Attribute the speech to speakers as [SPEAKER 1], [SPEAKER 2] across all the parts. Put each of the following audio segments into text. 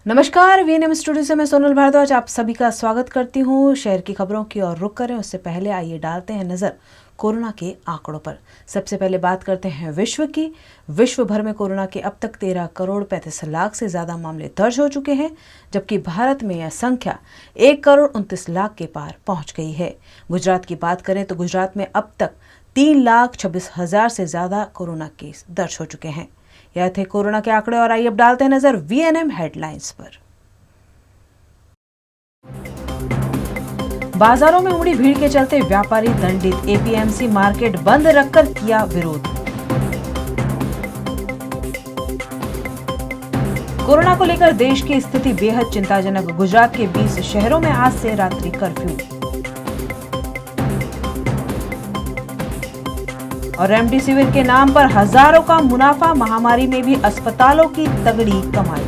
[SPEAKER 1] नमस्कार, VNM studio से मैं सोनल भारद्वाज आप सभी का स्वागत करती हूँ। शहर की खबरों की ओर रुख करें उससे पहले आइए डालते हैं नजर कोरोना के आंकड़ों पर। सबसे पहले बात करते हैं विश्व की। विश्व भर में कोरोना के अब तक 13 करोड़ 35 लाख से ज्यादा मामले दर्ज हो चुके हैं, जबकि भारत में यह संख्या 1 करोड़ 29 लाख के पार पहुंच गई है। गुजरात की बात करें तो गुजरात में अब तक 3,26,000 से ज्यादा कोरोना केस दर्ज हो चुके हैं। यह थे कोरोना के आंकड़े और आइए अब डालते हैं नजर वीएनएम हेडलाइंस पर। बाजारों में उमड़ी भीड़ के चलते व्यापारी दंडित, एपीएमसी मार्केट बंद रखकर किया विरोध। कोरोना को लेकर देश की स्थिति बेहद चिंताजनक, गुजरात के 20 शहरों में आज से रात्रि कर्फ्यू। और रेमडेसिविर के नाम पर हजारों का मुनाफा, महामारी में भी अस्पतालों की तगड़ी कमाई।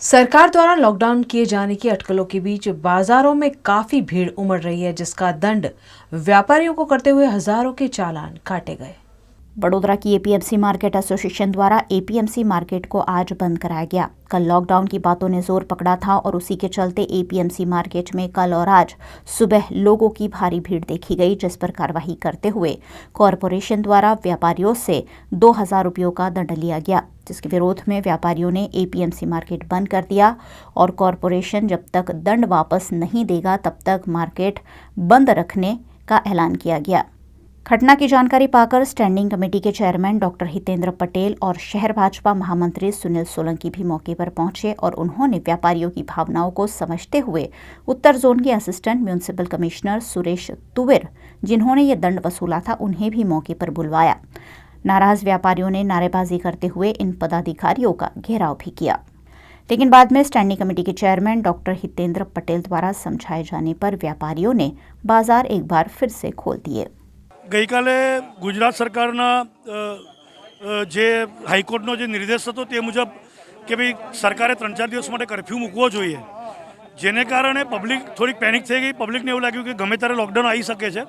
[SPEAKER 1] सरकार द्वारा लॉकडाउन किए जाने की अटकलों के बीच बाजारों में काफी भीड़ उमड़ रही है, जिसका दंड व्यापारियों को करते हुए हजारों के चालान काटे गए।
[SPEAKER 2] बड़ोदरा की एपीएमसी मार्केट एसोसिएशन द्वारा एपीएमसी मार्केट को आज बंद कराया गया। कल लॉकडाउन की बातों ने जोर पकड़ा था और उसी के चलते एपीएमसी मार्केट में कल और आज सुबह लोगों की भारी भीड़ देखी गई, जिस पर कार्रवाई करते हुए कॉरपोरेशन द्वारा व्यापारियों से 2,000 रुपयों का दंड लिया गया, जिसके विरोध में व्यापारियों ने एपीएमसी मार्केट बंद कर दिया और कॉरपोरेशन जब तक दंड वापस नहीं देगा तब तक मार्केट बंद रखने का ऐलान किया गया। घटना की जानकारी पाकर स्टैंडिंग कमेटी के चेयरमैन डॉक्टर हितेंद्र पटेल और शहर भाजपा महामंत्री सुनील सोलंकी भी मौके पर पहुंचे और उन्होंने व्यापारियों की भावनाओं को समझते हुए उत्तर जोन के असिस्टेंट म्यूनिसिपल कमिश्नर सुरेश तुविर, जिन्होंने ये दंड वसूला था, उन्हें भी मौके पर बुलवाया। नाराज व्यापारियों ने नारेबाजी करते हुए इन पदाधिकारियों का घेराव भी किया, लेकिन बाद में स्टैंडिंग कमेटी के चेयरमैन डॉक्टर हितेंद्र पटेल द्वारा समझाए जाने पर व्यापारियों ने बाजार एक बार फिर से खोल दिए।
[SPEAKER 3] गई काले गुजरात सरकारना जे हाईकोर्टनो जे निर्देश हतो ते मुजब के भाई सरकारे 3-4 दिवस माटे कर्फ्यू मूकवो जोईए, जेने कारणे पब्लिक थोड़ी पेनिक थई गई। पब्लिकने एवुं लाग्युं के गमे त्यारे लॉकडाउन आई शके छे,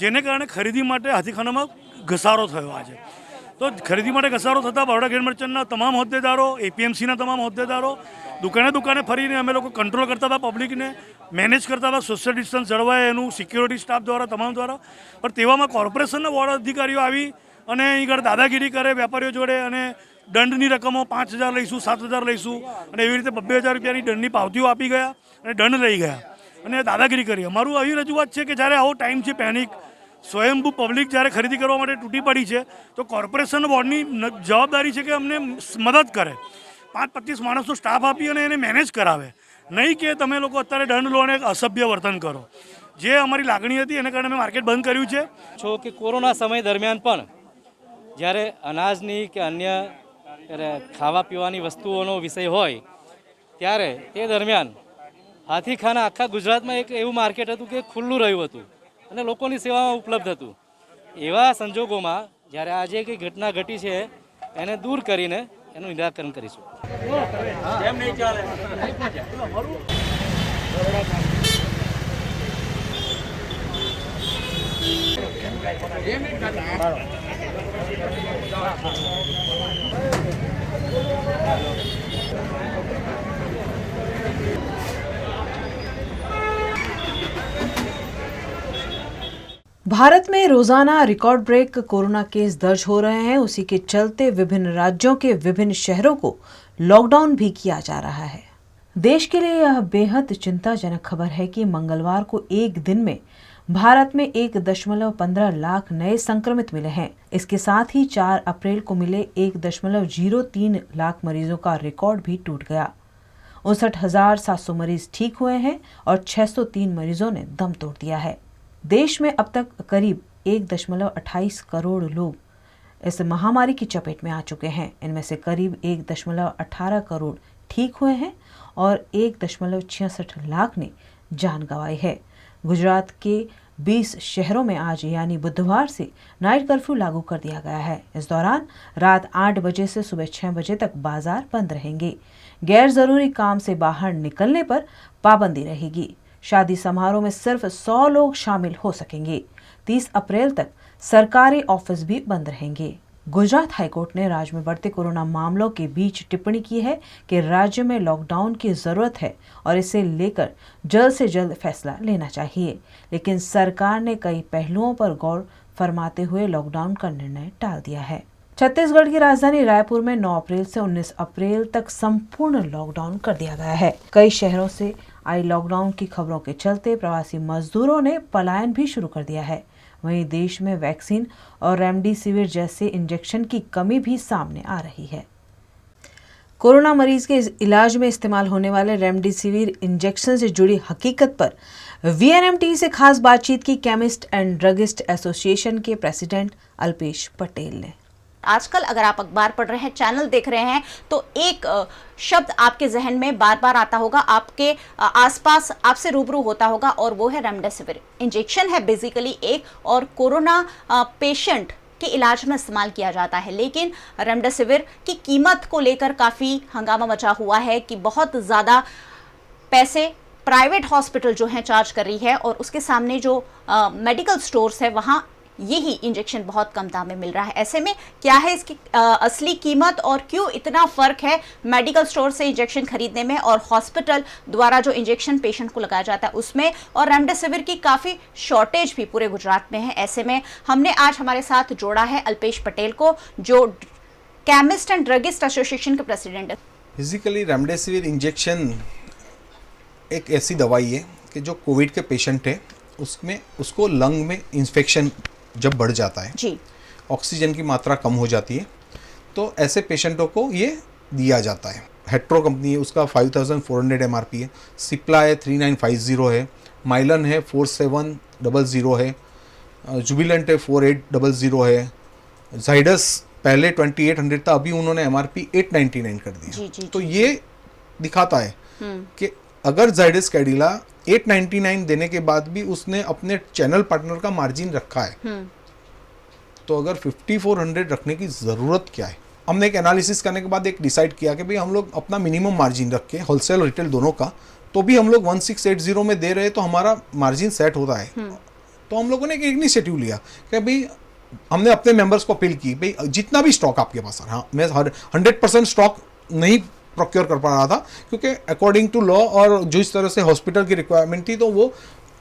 [SPEAKER 3] जेने कारणे खरीदी माटे हाथीखानामां घसारो थयो। आजे तो खरीदी माटे घसारो थता बरोड़ा ग्रेन मर्चन्टना तमाम होद्देदारो, एपीएमसीना तमाम होद्देदारो दुकाने दुकाने फरीने अमे लोको कंट्रोल करता था, पब्लिकने मैनेज करता था, सोशल डिस्टन्स जळवाय एनुं सिक्योरिटी स्टाफ द्वारा तमाम द्वारा। पण तेवामां कॉर्पोरेशनना वोर्ड अधिकारीओ आवी अने અહીં આગળ દાદાગીરી કરે વેપારીઓ જોડે અને દંડની રકમો 5,000 લઈશું, 7,000 લઈશું અને એવી રીતે 2,000 રૂપિયાની દંડની પાવતીઓ આપી ગયા અને દંડ લઈ ગયા અને દાદાગીરી કરી। અમારું આવી રજૂઆત છે કે જ્યારે આવો ટાઈમ છે પેનિક, સ્વયંભૂ પબ્લિક જ્યારે ખરીદી કરવા માટે તૂટી પડી છે તો કોર્પોરેશન બોર્ડની જવાબદારી છે કે અમને મદદ કરે, 5-25 માણસનો સ્ટાફ આપી અને એને મેનેજ કરાવે, નહીં કે તમે લોકો અત્યારે દંડ લો અને અસભ્ય વર્તન કરો। જે અમારી લાગણી હતી એને કારણે અમે માર્કેટ બંધ કર્યું છે।
[SPEAKER 4] છો કે કોરોના સમય દરમિયાન પણ જ્યારે અનાજની કે અન્ય ખાવા પીવાની વસ્તુઓનો વિષય હોય ત્યારે તે દરમિયાન હાથીખાના આખા ગુજરાતમાં એક એવું માર્કેટ હતું કે ખુલ્લું રહ્યું હતું અને લોકોની સેવામાં ઉપલબ્ધ હતું। એવા સંજોગોમાં જ્યારે આજે કંઈ ઘટના ઘટી છે એને દૂર કરીને એનું નિરાકરણ કરીશું।
[SPEAKER 1] भारत में रोजाना रिकॉर्ड ब्रेक कोरोना केस दर्ज हो रहे हैं। उसी के चलते विभिन्न राज्यों के विभिन्न शहरों को लॉकडाउन भी किया जा रहा है। देश के लिए यह बेहद चिंताजनक खबर है कि मंगलवार को एक दिन में भारत में 1.15 लाख नए संक्रमित मिले हैं। इसके साथ ही 4 अप्रैल को मिले 1.03 लाख मरीजों का रिकॉर्ड भी टूट गया। 59,700 मरीज ठीक हुए हैं और 603 मरीजों ने दम तोड़ दिया है। देश में अब तक करीब 1.28 करोड़ लोग इस महामारी की चपेट में आ चुके हैं। इनमें से करीब 1.18 करोड़ ठीक हुए हैं और 1.66 लाख ने जान गंवाई है। गुजरात के 20 शहरों में आज यानी बुधवार से नाइट कर्फ्यू लागू कर दिया गया है। इस दौरान रात 8 बजे से सुबह 6 बजे तक बाजार बंद रहेंगे। गैर जरूरी काम से बाहर निकलने पर पाबंदी रहेगी। शादी समारोह में सिर्फ 100 लोग शामिल हो सकेंगे। 30 अप्रैल तक सरकारी ऑफिस भी बंद रहेंगे। गुजरात हाईकोर्ट ने राज्य में बढ़ते कोरोना मामलों के बीच टिप्पणी की है कि राज्य में लॉकडाउन की जरूरत है और इसे लेकर जल्द से जल्द फैसला लेना चाहिए, लेकिन सरकार ने कई पहलुओं पर गौर फरमाते हुए लॉकडाउन का निर्णय टाल दिया है। छत्तीसगढ़ की राजधानी रायपुर में 9 अप्रैल से 19 अप्रैल तक संपूर्ण लॉकडाउन कर दिया गया है। कई शहरों से आई लॉकडाउन की खबरों के चलते प्रवासी मजदूरों ने पलायन भी शुरू कर दिया है। वहीं देश में वैक्सीन और रेमडेसिविर जैसे इंजेक्शन की कमी भी सामने आ रही है। कोरोना मरीज के इलाज में इस्तेमाल होने वाले रेमडेसिविर इंजेक्शन से जुड़ी हकीकत पर वीएनएमटी से खास बातचीत की केमिस्ट एंड ड्रगिस्ट एसोसिएशन के प्रेसिडेंट अल्पेश पटेल ने।
[SPEAKER 2] आजकल अगर आप अखबार पढ़ रहे हैं, चैनल देख रहे हैं, तो एक शब्द आपके जहन में बार बार आता होगा, आपके आसपास आपसे रूबरू होता होगा, और वो है रेमडेसिविर। इंजेक्शन है बेसिकली एक, और कोरोना पेशेंट के इलाज में इस्तेमाल किया जाता है। लेकिन रेमडेसिविर की कीमत को लेकर काफ़ी हंगामा मचा हुआ है कि बहुत ज़्यादा पैसे प्राइवेट हॉस्पिटल जो हैं चार्ज कर रही है, और उसके सामने जो मेडिकल स्टोर्स है वहाँ यही इंजेक्शन बहुत कम दाम में मिल रहा है। ऐसे में क्या है इसकी असली कीमत और क्यों इतना फ़र्क है मेडिकल स्टोर से इंजेक्शन खरीदने में और हॉस्पिटल द्वारा जो इंजेक्शन पेशेंट को लगाया जाता है उसमें, और रेमडेसिविर की काफ़ी शॉर्टेज भी पूरे गुजरात में है। ऐसे में हमने आज हमारे साथ जोड़ा है अल्पेश पटेल को, जो केमिस्ट एंड ड्रगिस्ट एसोसिएशन के प्रेसिडेंट है।
[SPEAKER 5] फिजिकली रेमडेसिविर इंजेक्शन एक ऐसी दवाई है कि जो कोविड के पेशेंट है उसमें उसको लंग में इन्फेक्शन जब बढ़ जाता है
[SPEAKER 2] जी,
[SPEAKER 5] ऑक्सीजन की मात्रा कम हो जाती है, तो ऐसे पेशेंटों को ये दिया जाता है। हेट्रो कंपनी है, उसका 5400 MRP है, सिप्ला है 3950 है, माइलन है 4700 है, जुबिलेंट है 4800 है, जाइडस पहले 2800 था, अभी उन्होंने MRP 899 कर दिया। तो ये दिखाता है कि अगर जाइडस कैडिला 899 देने के बाद भी उसने अपने चैनल पार्टनर का मार्जिन रखा है, तो अगर 5400 रखने की ज़रूरत क्या है। हमने एक एनालिसिस करने के बाद एक डिसाइड किया कि भाई हम लोग अपना मिनिमम मार्जिन रख के होलसेल और रिटेल दोनों का, तो भी हम लोग 1680 में दे रहे हैं, तो हमारा मार्जिन सेट होता है। तो हम लोगों ने एक इनिशिएटिव लिया कि भाई हमने अपने मेंबर्स को अपील की, भाई जितना भी स्टॉक आपके पास है, हाँ मैं 100% स्टॉक नहीं प्रोक्योर कर पा रहा था, क्योंकि अकॉर्डिंग टू लॉ और जो इस तरह से हॉस्पिटल की रिक्वायरमेंट थी, तो वो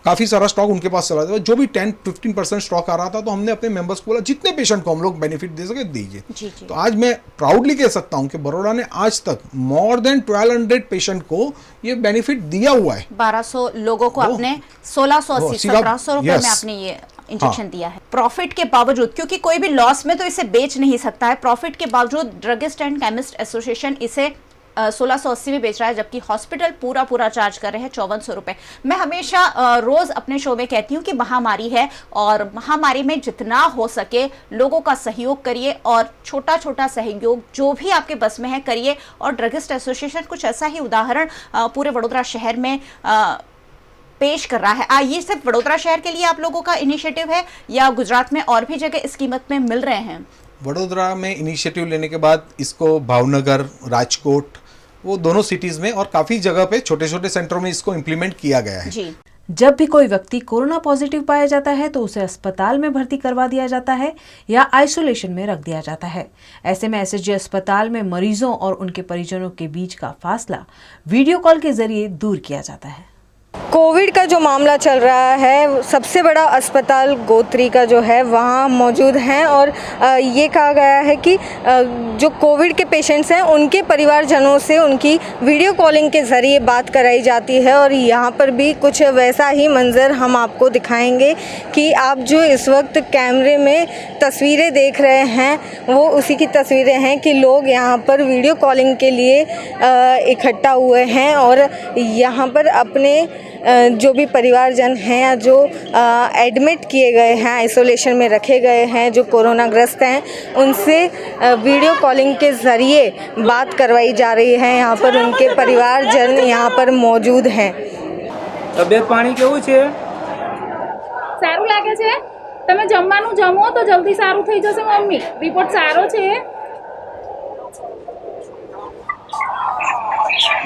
[SPEAKER 5] काफ़ी सारा स्टॉक उनके पास चला था। जो भी 10-15% स्टॉक आ रहा था, तो हमने अपने मेंबर्स को बोला जितने पेशेंट को हम लोग बेनिफिट दे सके दीजिए। तो आज मैं प्राउडली कह सकता हूं कि बड़ौदा ने आज तक मोर देन 1200 पेशेंट को ये बेनिफिट दिया हुआ है।
[SPEAKER 2] 1200 लोगों को अपने 1680-1700 रुपए में आपने ये इंजेक्शन दिया है। प्रॉफिट के बावजूद, क्योंकि कोई भी लॉस में तो इसे बेच नहीं सकता है, प्रॉफिट के बावजूद ड्रगिस्ट एंड केमिस्ट एसोसिएशन इसे 1680 में बेच रहा है, जबकि हॉस्पिटल पूरा चार्ज कर रहे हैं 5400 रुपए। मैं हमेशा रोज अपने शो में कहती हूँ कि महामारी है, और महामारी में जितना हो सके लोगों का सहयोग करिए, और छोटा छोटा सहयोग जो भी आपके बस में है करिए। और ड्रगिस्ट एसोसिएशन कुछ ऐसा ही उदाहरण पूरे वडोदरा शहर में पेश कर रहा है। ये सिर्फ वडोदरा शहर के लिए आप लोगों का इनिशिएटिव है, या गुजरात में और भी जगह इस कीमत में मिल रहे हैं?
[SPEAKER 5] वडोदरा में इनिशिएटिव लेने के बाद इसको भावनगर, राजकोट, वो दोनों सिटीज में और काफी जगह पे छोटे छोटे सेंटरों में इसको इम्प्लीमेंट किया गया है।
[SPEAKER 2] जी।
[SPEAKER 1] जब भी कोई व्यक्ति कोरोना पॉजिटिव पाया जाता है तो उसे अस्पताल में भर्ती करवा दिया जाता है या आइसोलेशन में रख दिया जाता है। ऐसे में एसएसजी अस्पताल में मरीजों और उनके परिजनों के बीच का फासला वीडियो कॉल के जरिए दूर किया जाता है।
[SPEAKER 6] कोविड का जो मामला चल रहा है, सबसे बड़ा अस्पताल गोत्री का जो है वहाँ मौजूद हैं, और ये कहा गया है कि जो कोविड के पेशेंट्स हैं उनके परिवारजनों से उनकी वीडियो कॉलिंग के ज़रिए बात कराई जाती है। और यहाँ पर भी कुछ वैसा ही मंज़र हम आपको दिखाएंगे कि आप जो इस वक्त कैमरे में तस्वीरें देख रहे हैं वो उसी की तस्वीरें हैं कि लोग यहाँ पर वीडियो कॉलिंग के लिए इकट्ठा हुए हैं, और यहाँ पर अपने जो भी परिवारजन हैं या जो एडमिट किए गए हैं, आइसोलेशन में रखे गए हैं, जो कोरोना ग्रस्त हैं, उनसे वीडियो कॉलिंग के ज़रिए बात करवाई जा रही है। यहाँ पर उनके परिवारजन यहाँ पर मौजूद हैं।
[SPEAKER 7] तबियत पानी केवुं छे? લાગે છે? તમે જમવાનું જમો તો જલ્દી સારું થઈ જશે મમ્મી. રિપોર્ટ સારો છે.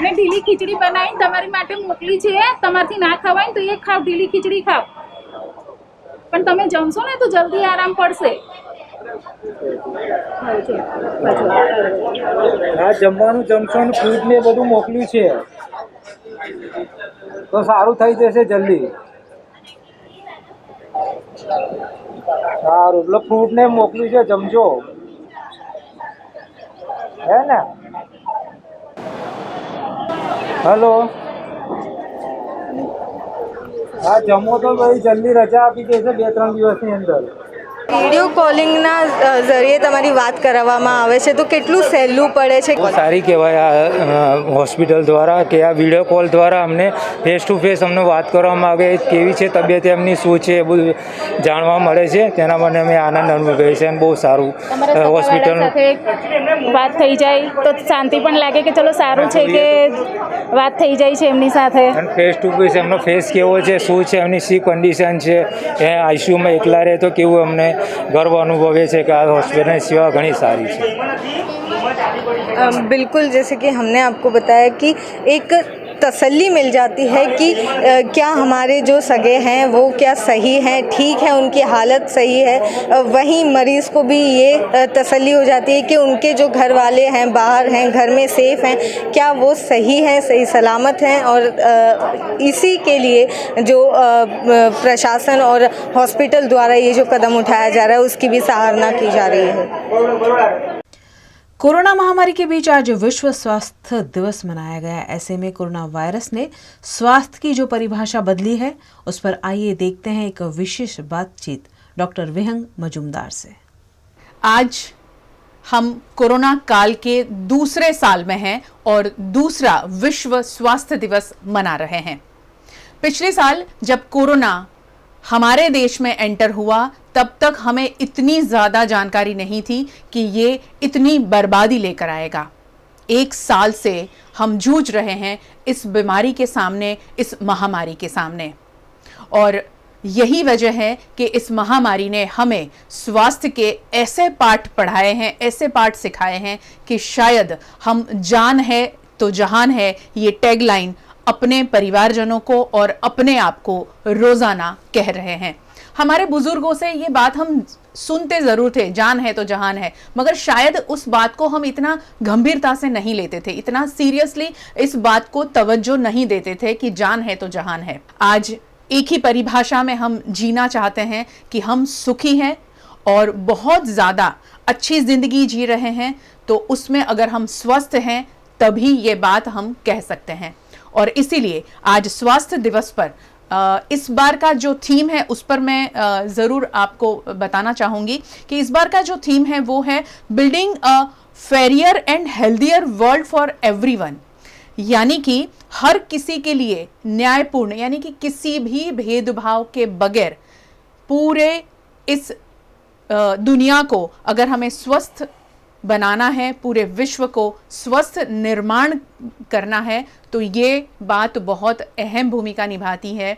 [SPEAKER 7] મેં ઢીલી ખીચડી બનાવીને તમારી માટે મોકલી છે. તમારથી ના ખવાય ને તો એ ખાવ, ઢીલી ખીચડી ખાવ. પણ તમે જમશો ને તો જલ્દી આરામ પડશે.
[SPEAKER 8] હા, જમવાનું જમશો ને ફ્રૂટ ને બધું મોકલ્યું છે તો સારું થઈ જશે જલ્દી. સારું, એટલે ફ્રૂટ ને મોકલ્યું છે, જમજો, હે ને? હેલો, હા, જમો તો ભાઈ જલ્દી રજા આપી દેશે 2-3 દિવસની અંદર.
[SPEAKER 6] વિડીયો કોલિંગના જરીએ તમારી વાત કરાવવામાં આવે છે તો કેટલું સહેલું પડે છે?
[SPEAKER 8] બહુ સારી કહેવાય આ હોસ્પિટલ દ્વારા કે આ વિડીયો કોલ દ્વારા અમને ફેસ ટુ ફેસ અમને વાત કરવામાં આવે, કેવી છે તબિયત એમની, શું છે એ બધું જાણવા મળે છે. તેના માટે અમે આનંદ અનુભવીએ છીએ અને બહુ સારું હોસ્પિટલ
[SPEAKER 7] વાત થઈ જાય તો શાંતિ પણ લાગે કે ચલો સારું છે કે વાત થઈ જાય છે એમની સાથે.
[SPEAKER 8] અને ફેસ ટુ ફેસ એમનો ફેસ કેવો છે, શું છે, એમની શી કન્ડિશન છે, એ આઈસીયુમાં એકલા રહે તો કેવું અમને गर्व अनुभवे છે कि આ હોસ્પિટલની સેવા ઘણી સારી છે.
[SPEAKER 6] बिल्कुल, जैसे कि हमने आपको बताया कि एक तसल्ली मिल जाती है कि क्या हमारे जो सगे हैं वो क्या सही हैं, ठीक है, उनकी हालत सही है. वहीं मरीज़ को भी ये तसल्ली हो जाती है कि उनके जो घर वाले हैं बाहर हैं, घर में सेफ़ हैं, क्या वो सही हैं, सही सलामत हैं. और इसी के लिए जो प्रशासन और हॉस्पिटल द्वारा ये जो कदम उठाया जा रहा है उसकी भी सराहना की जा रही है.
[SPEAKER 1] कोरोना महामारी के बीच आज विश्व स्वास्थ्य दिवस मनाया गया. ऐसे में कोरोना वायरस ने स्वास्थ्य की जो परिभाषा बदली है उस पर आइए देखते हैं एक विशेष बातचीत डॉक्टर विहंग मजूमदार से.
[SPEAKER 9] आज हम कोरोना काल के दूसरे साल में हैं और दूसरा विश्व स्वास्थ्य दिवस मना रहे हैं. पिछले साल जब कोरोना हमारे देश में एंटर हुआ तब तक हमें इतनी ज़्यादा जानकारी नहीं थी कि ये इतनी बर्बादी लेकर आएगा. 1 साल से हम जूझ रहे हैं इस बीमारी के सामने, इस महामारी के सामने. और यही वजह है कि इस महामारी ने हमें स्वास्थ्य के ऐसे पाठ पढ़ाए हैं, ऐसे पाठ सिखाए हैं कि शायद हम जान है तो जहान है ये टैगलाइन अपने परिवारजनों को और अपने आप को रोजाना कह रहे हैं. हमारे बुजुर्गों से ये बात हम सुनते जरूर थे, जान है तो जहान है, मगर शायद उस बात को हम इतना गंभीरता से नहीं लेते थे, इतना सीरियसली इस बात को तवज्जो नहीं देते थे कि जान है तो जहान है. आज एक ही परिभाषा में हम जीना चाहते हैं कि हम सुखी हैं और बहुत ज़्यादा अच्छी ज़िंदगी जी रहे हैं. तो उसमें अगर हम स्वस्थ हैं तभी ये बात हम कह सकते हैं. और इसीलिए आज स्वास्थ्य दिवस पर इस बार का जो थीम है उस पर मैं ज़रूर आपको बताना चाहूँगी कि इस बार का जो थीम है वो है building a fairer and healthier world for everyone. यानी कि हर किसी के लिए न्यायपूर्ण, यानी कि किसी भी भेदभाव के बगैर पूरे इस दुनिया को अगर हमें स्वस्थ बनाना है, पूरे विश्व को स्वस्थ निर्माण करना है, तो ये बात बहुत अहम भूमिका निभाती है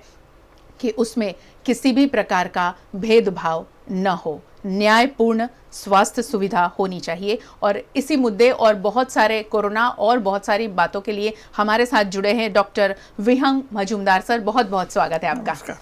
[SPEAKER 9] कि उसमें किसी भी प्रकार का भेदभाव न हो, न्यायपूर्ण स्वास्थ्य सुविधा होनी चाहिए. और इसी मुद्दे और बहुत सारे कोरोना और बहुत सारी बातों के लिए हमारे साथ जुड़े हैं डॉक्टर विहंग मजूमदार सर. बहुत बहुत स्वागत है आपका.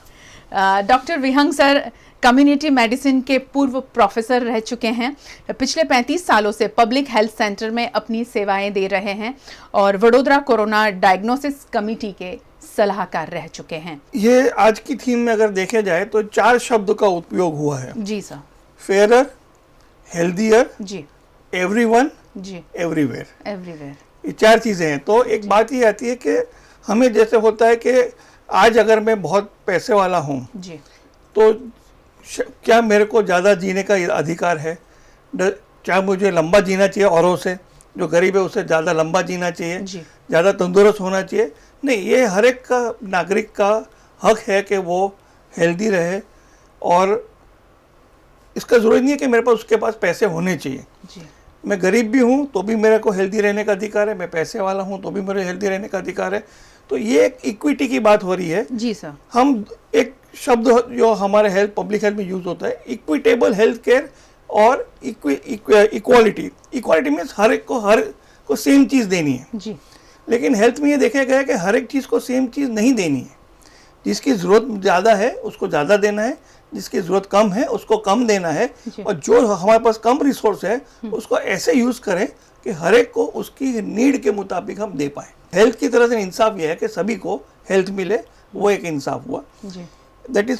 [SPEAKER 9] डॉक्टर विहंग सर कम्युनिटी मेडिसिन के पूर्व प्रोफेसर रह चुके हैं. पिछले 35 सालों से पब्लिक हेल्थ सेंटर में अपनी सेवाएं दे रहे हैं और वडोदरा कोरोना डायग्नोसिस कमेटी के सलाहकार रह चुके हैं.
[SPEAKER 10] ये आज की थीम में अगर देखे जाए तो 4 शब्द का उपयोग हुआ है.
[SPEAKER 9] जी सर.
[SPEAKER 10] फेयर, हेल्दियर,
[SPEAKER 9] जी,
[SPEAKER 10] एवरीवन,
[SPEAKER 9] जी,
[SPEAKER 10] एवरीवेयर.
[SPEAKER 9] एवरीवेयर.
[SPEAKER 10] ये 4 चीज़ें हैं. तो एक बात ये आती है कि हमें जैसे होता है कि आज अगर मैं बहुत पैसे वाला हूँ
[SPEAKER 9] जी,
[SPEAKER 10] तो क्या मेरे को ज़्यादा जीने का अधिकार है? क्या मुझे लंबा जीना चाहिए औरों से? जो गरीब है उससे ज़्यादा लंबा जीना चाहिए, ज़्यादा तंदुरुस्त होना चाहिए? नहीं, ये हर एक का नागरिक का हक है कि वो हेल्दी रहे. और इसका ज़रूरी नहीं है कि मेरे पास उसके पास पैसे होने चाहिए.
[SPEAKER 9] जी.
[SPEAKER 10] मैं गरीब भी हूँ तो भी मेरे को हेल्दी रहने का अधिकार है, मैं पैसे वाला हूँ तो भी मेरे हेल्दी रहने का अधिकार है. तो ये एक इक्विटी की बात हो रही है.
[SPEAKER 9] जी सर.
[SPEAKER 10] हम एक शब्द जो हमारे हेल्थ पब्लिक हेल्थ में यूज होता है, इक्विटेबल हेल्थ केयर और इक्वालिटी। इक्वालिटी मीन्स हर एक को सेम चीज़ देनी है
[SPEAKER 9] जी।
[SPEAKER 10] लेकिन हेल्थ में ये देखा गया है कि हर एक चीज़ को सेम चीज़ नहीं देनी है। जिसकी ज़रूरत ज़्यादा है उसको ज़्यादा देना है, जिसकी ज़रूरत कम है उसको कम देना है, और जो हमारे पास कम रिसोर्स है उसको ऐसे यूज़ करें कि हर एक को उसकी नीड के मुताबिक हम दे पाएँ। हेल्थ की तरह से इंसाफ ये है कि सभी को हेल्थ मिले, वो एक इंसाफ हुआ। That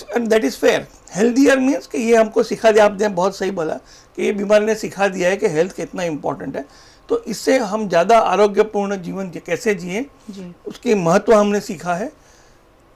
[SPEAKER 10] is fair. Healthier means कि ये हमको सिखा दिया, आपने बहुत सही बोला कि ये बीमारी ने सिखा दिया है कि हेल्थ कितना इंपॉर्टेंट है। तो इससे हम ज़्यादा आरोग्यपूर्ण जीवन कैसे जिए उसकी महत्व हमने सीखा है।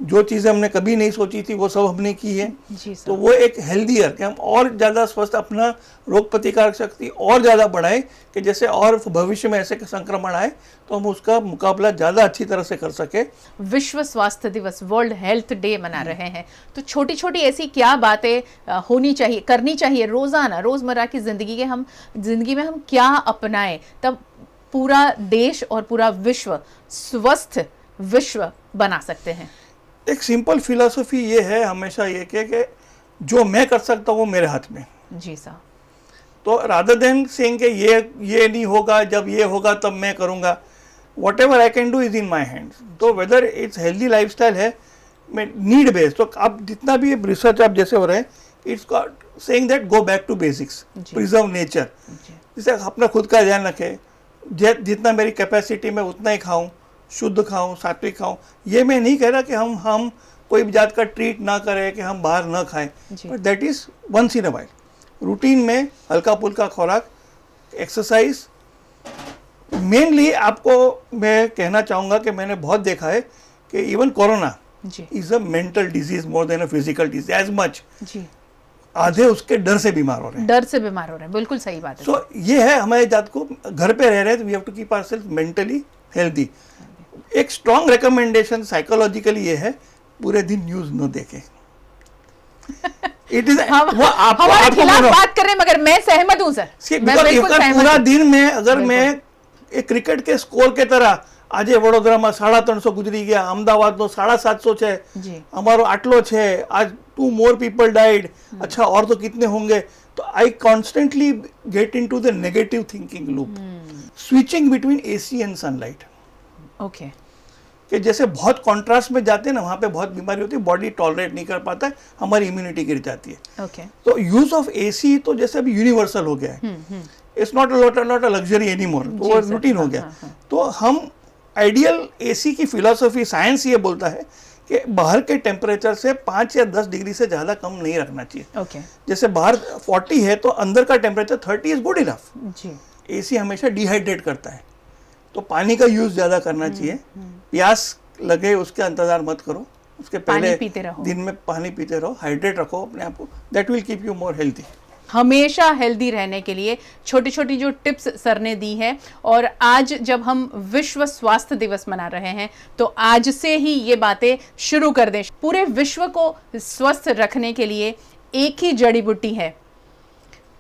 [SPEAKER 10] जो चीज़ें हमने कभी नहीं सोची थी वो सब हमने की है। तो वो एक हेल्दियर कि हम और ज़्यादा स्वस्थ, अपना रोग प्रतिकारक शक्ति और ज़्यादा बढ़ाएं कि जैसे और भविष्य में ऐसे संक्रमण आए तो हम उसका मुकाबला ज़्यादा अच्छी तरह से कर सके।
[SPEAKER 9] विश्व स्वास्थ्य दिवस, वर्ल्ड हेल्थ डे मना रहे हैं, तो छोटी छोटी ऐसी क्या बातें होनी चाहिए, करनी चाहिए रोज़ाना, रोज़मर्रा की ज़िंदगी में हम क्या अपनाएं तब पूरा देश और पूरा विश्व स्वस्थ विश्व बना सकते हैं?
[SPEAKER 10] एक सिंपल फिलॉसफी ये है हमेशा ये कि जो मैं कर सकता हूँ वो मेरे हाथ में।
[SPEAKER 9] जी साहब।
[SPEAKER 10] तो रादर देन सेइंग कि ये नहीं होगा, जब ये होगा तब मैं करूँगा, what ever I can do is in my hands. तो वेदर इट्स हेल्दी लाइफस्टाइल है, मैं नीड बेस्ड, तो आप जितना भी रिसर्च आप जैसे हो रहे हैं, it's saying that go back to basics, preserve nature. जैसे अपना खुद का ध्यान रखें, जितना मेरी कैपेसिटी में उतना ही खाऊं, शुद्ध खाऊं, सात्विक खाऊं। ये मैं नहीं कह रहा कि हम कोई भी जात का ट्रीट ना करें कि हम बाहर ना खाएं, but that is once in a while. Routine में हल्का फुल्का खुराक, एक्सरसाइज। मेनली आपको मैं कहना चाहूँगा कि मैंने बहुत देखा है कि even corona is a mental disease more than a physical disease as much. आधे उसके डर से बीमार हो रहे हैं,
[SPEAKER 9] बिल्कुल सही बात है।
[SPEAKER 10] तो ये है हमारे जात को, घर पे रह रहे हैं तो we have to keep ourselves mentally healthy. एक स्ट्रॉन्ग रिकमेंडेशन साइकोलॉजिकली ये है, पूरे दिन न्यूज न देखें। इट इज
[SPEAKER 9] हमारे खिलाफ बात कर रहे हैं, मगर मैं सहमत हूं सर, मैं बिल्कुल सहमत।
[SPEAKER 10] पूरा दिन में अगर मैं एक क्रिकेट के स्कोर के तरह आज वडोदरा में 350 गुजरी गया, अहमदाबाद नो 750 है, हमारो आटलो है, आज 2 more people died, अच्छा और तो कितने होंगे। तो I constantly get into the negative thinking loop, switching between AC and sunlight.
[SPEAKER 9] Okay,
[SPEAKER 10] कि जैसे बहुत कॉन्ट्रास्ट में जाते हैं ना, वहाँ पे बहुत बीमारी होती है, बॉडी टॉलरेट नहीं कर पाता है, हमारी इम्यूनिटी गिर जाती है।
[SPEAKER 9] ओके,
[SPEAKER 10] तो यूज ऑफ AC तो जैसे अभी यूनिवर्सल हो गया है, it's not a luxury any more, वो रूटीन हो गया। तो हम आइडियल AC की फिलॉसफी, साइंस ये बोलता है कि बाहर के टेम्परेचर से 5 या 10 डिग्री से ज़्यादा कम नहीं रखना चाहिए।
[SPEAKER 9] ओके,
[SPEAKER 10] जैसे बाहर 40 है तो अंदर का टेम्परेचर 30 इज गुड इनफ।
[SPEAKER 9] जी,
[SPEAKER 10] AC हमेशा डिहाइड्रेट करता है, तो पानी का यूज ज़्यादा करना चाहिए। प्यास लगे उसके इंतजार मत करो, उसके पहले दिन में पानी पीते रहो, हाइड्रेट रखो अपने आप को, that will keep you more healthy.
[SPEAKER 9] हमेशा हेल्दी रहने के लिए छोटी छोटी जो टिप्स सर ने दी है, और आज जब हम विश्व स्वास्थ्य दिवस मना रहे हैं तो आज से ही ये बातें शुरू कर दें। पूरे विश्व को स्वस्थ रखने के लिए एक ही जड़ी बूटी है,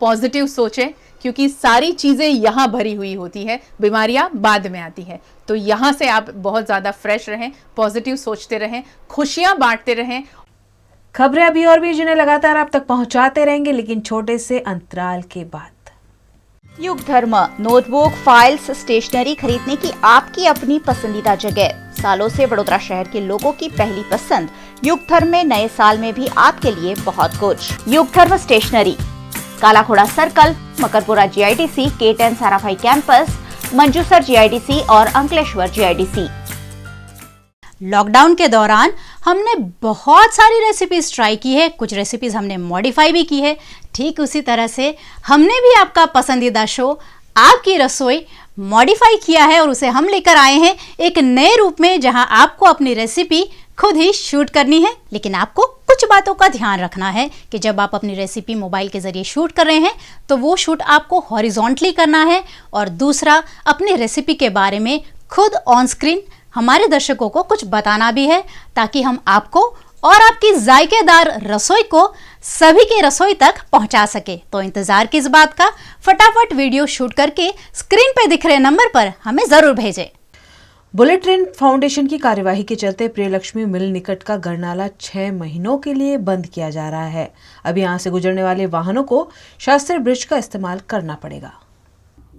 [SPEAKER 9] पॉजिटिव सोचें, क्योंकि सारी चीज़ें यहाँ भरी हुई होती है, बीमारियाँ बाद में आती है। तो यहाँ से आप बहुत ज़्यादा फ्रेश रहें, पॉजिटिव सोचते रहें, खुशियाँ बांटते रहें।
[SPEAKER 1] खबरें अभी और भी जिन्हें लगातार आप तक पहुंचाते रहेंगे, लेकिन छोटे से अंतराल के बाद।
[SPEAKER 2] युग धर्म नोटबुक, फाइल्स, स्टेशनरी खरीदने की आपकी अपनी पसंदीदा जगह। सालों से वडोदरा शहर के लोगों की पहली पसंद। युग धर्म में नए साल में भी आपके लिए बहुत कुछ। Yug Dharm stationery, Kalaghoda circle, Makarpura GIDC, K10 Sarabhai campus, Manjusar GIDC और अंकलेश्वर GIDC।
[SPEAKER 11] लॉकडाउन के दौरान हमने बहुत सारी रेसिपीज ट्राई की है, कुछ रेसिपीज हमने मॉडिफाई भी की है। ठीक उसी तरह से हमने भी आपका पसंदीदा शो आपकी रसोई मॉडिफाई किया है और उसे हम लेकर आए हैं एक नए रूप में, जहां आपको अपनी रेसिपी खुद ही शूट करनी है। लेकिन आपको कुछ बातों का ध्यान रखना है कि जब आप अपनी रेसिपी मोबाइल के जरिए शूट कर रहे हैं तो वो शूट आपको हॉरिजॉन्टली करना है, और दूसरा अपनी रेसिपी के बारे में खुद ऑन स्क्रीन हमारे दर्शकों को कुछ बताना भी है, ताकि हम आपको और आपकी जायकेदार रसोई को सभी के रसोई तक पहुंचा सके। तो इंतजार किस बात का, फटाफट वीडियो शूट करके स्क्रीन पे दिख रहे नंबर पर हमें जरूर भेजें।
[SPEAKER 1] बुलेट ट्रेन फाउंडेशन की कार्यवाही के चलते प्रियलक्ष्मी मिल निकट का गरनाला 6 महीनों के लिए बंद किया जा रहा है। अब यहां से गुजरने वाले वाहनों को शास्त्री ब्रिज का इस्तेमाल करना पड़ेगा।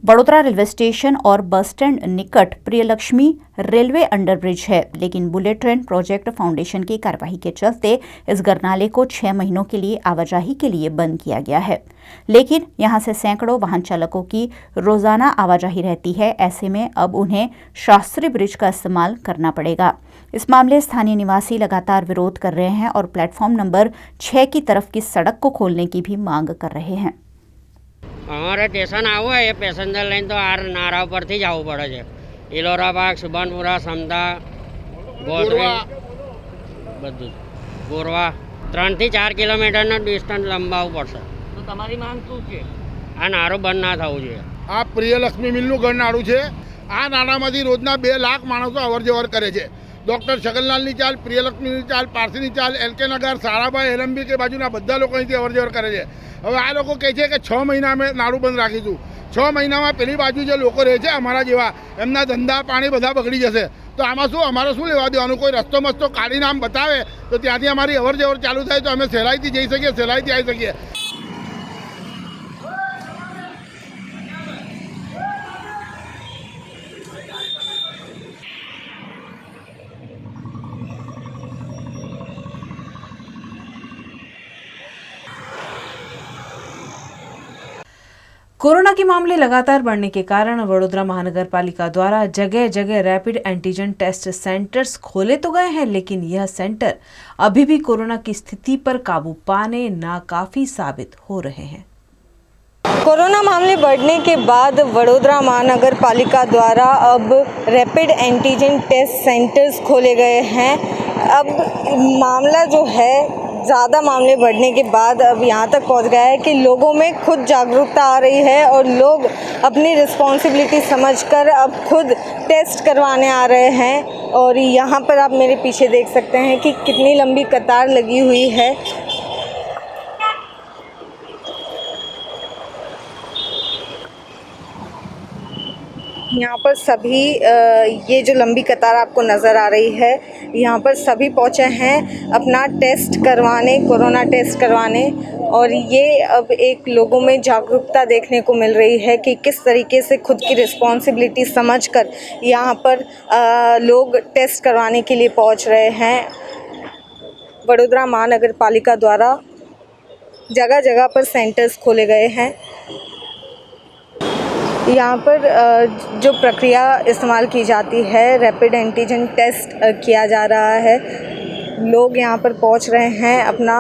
[SPEAKER 2] वडोदरा रेलवे स्टेशन और बस स्टैंड निकट प्रियलक्ष्मी रेलवे अंडरब्रिज है, लेकिन बुलेट ट्रेन प्रोजेक्ट फाउंडेशन की कार्यवाही के चलते इस गरनाले को 6 महीनों के लिए आवाजाही के लिए बंद किया गया है। लेकिन यहां से सैकड़ों वाहन चालकों की रोजाना आवाजाही रहती है। ऐसे में अब उन्हें शास्त्री ब्रिज का इस्तेमाल करना पड़ेगा। इस मामले स्थानीय निवासी लगातार विरोध कर रहे हैं और प्लेटफॉर्म नंबर 6 की तरफ की सड़क को खोलने की भी मांग कर रहे हैं।
[SPEAKER 12] અમારે સ્ટેશન આવવું હોય એ પેસેન્જર લઈને તો આ નારા ઉપરથી જ આવવું પડે છે. ઇલોરાબાગ, સુભાનપુરા, સમતા, ગોસરી, બધું ગોરવા 3 થી 4 કિલોમીટરનો ડિસ્ટન્સ લંબાવવું પડશે. તો તમારી માંગ શું છે? આ નારો બંધ ના થવું જોઈએ.
[SPEAKER 13] આ પ્રિયલક્ષ્મી મિલનું ગરનાળું છે. આ નાણામાંથી રોજના 2 લાખ માણસો અવરજવર કરે છે. ડૉક્ટર છગનલાલની ચાલ, પ્રિયલક્ષ્મીની ચાલ, પારસીની ચાલ, એલકે નગર, સારાભાઈ, એલએમબી કે બાજુના બધા લોકો અહીંથી અવરજવર કરે છે. હવે આ લોકો કહે છે કે 6 મહિના અમે નાળું બંધ રાખીશું. 6 મહિનામાં પેલી બાજુ જે લોકો રહે છે અમારા જેવા, એમના ધંધા પાણી બધા બગડી જશે. તો આમાં શું અમારે શું લેવા દેવાનું? કોઈ રસ્તો મસ્તો કાઢીને આમ બતાવે તો ત્યાંથી અમારી અવરજવર ચાલુ થાય તો અમે સહેલાઈથી જઈ શકીએ, સહેલાઈથી આવી શકીએ.
[SPEAKER 1] कोरोना के मामले लगातार बढ़ने के कारण वडोदरा महानगर पालिका द्वारा जगह जगह रैपिड एंटीजन टेस्ट सेंटर्स खोले तो गए हैं, लेकिन यह सेंटर अभी भी कोरोना की स्थिति पर काबू पाने नाकाफी साबित हो रहे हैं।
[SPEAKER 6] कोरोना मामले बढ़ने के बाद वडोदरा महानगर पालिका द्वारा अब रैपिड एंटीजन टेस्ट सेंटर्स खोले गए हैं। अब मामला जो है ज़्यादा मामले बढ़ने के बाद अब यहाँ तक पहुँच गया है कि लोगों में खुद जागरूकता आ रही है और लोग अपनी रिस्पॉन्सिबिलिटी समझकर अब खुद टेस्ट करवाने आ रहे हैं। और यहाँ पर आप मेरे पीछे देख सकते हैं कि कितनी लंबी कतार लगी हुई है। यहाँ पर सभी ये जो लंबी कतार आपको नज़र आ रही है, यहाँ पर सभी पहुँचे हैं अपना टेस्ट करवाने, कोरोना टेस्ट करवाने। और ये अब एक लोगों में जागरूकता देखने को मिल रही है कि किस तरीके से खुद की रिस्पॉन्सिबिलिटी समझकर यहाँ पर लोग टेस्ट करवाने के लिए पहुँच रहे हैं। वडोदरा महानगर पालिका द्वारा जगह जगह पर सेंटर्स खोले गए हैं। यहाँ पर जो प्रक्रिया इस्तेमाल की जाती है, रैपिड एंटीजन टेस्ट किया जा रहा है। लोग यहाँ पर पहुँच रहे हैं अपना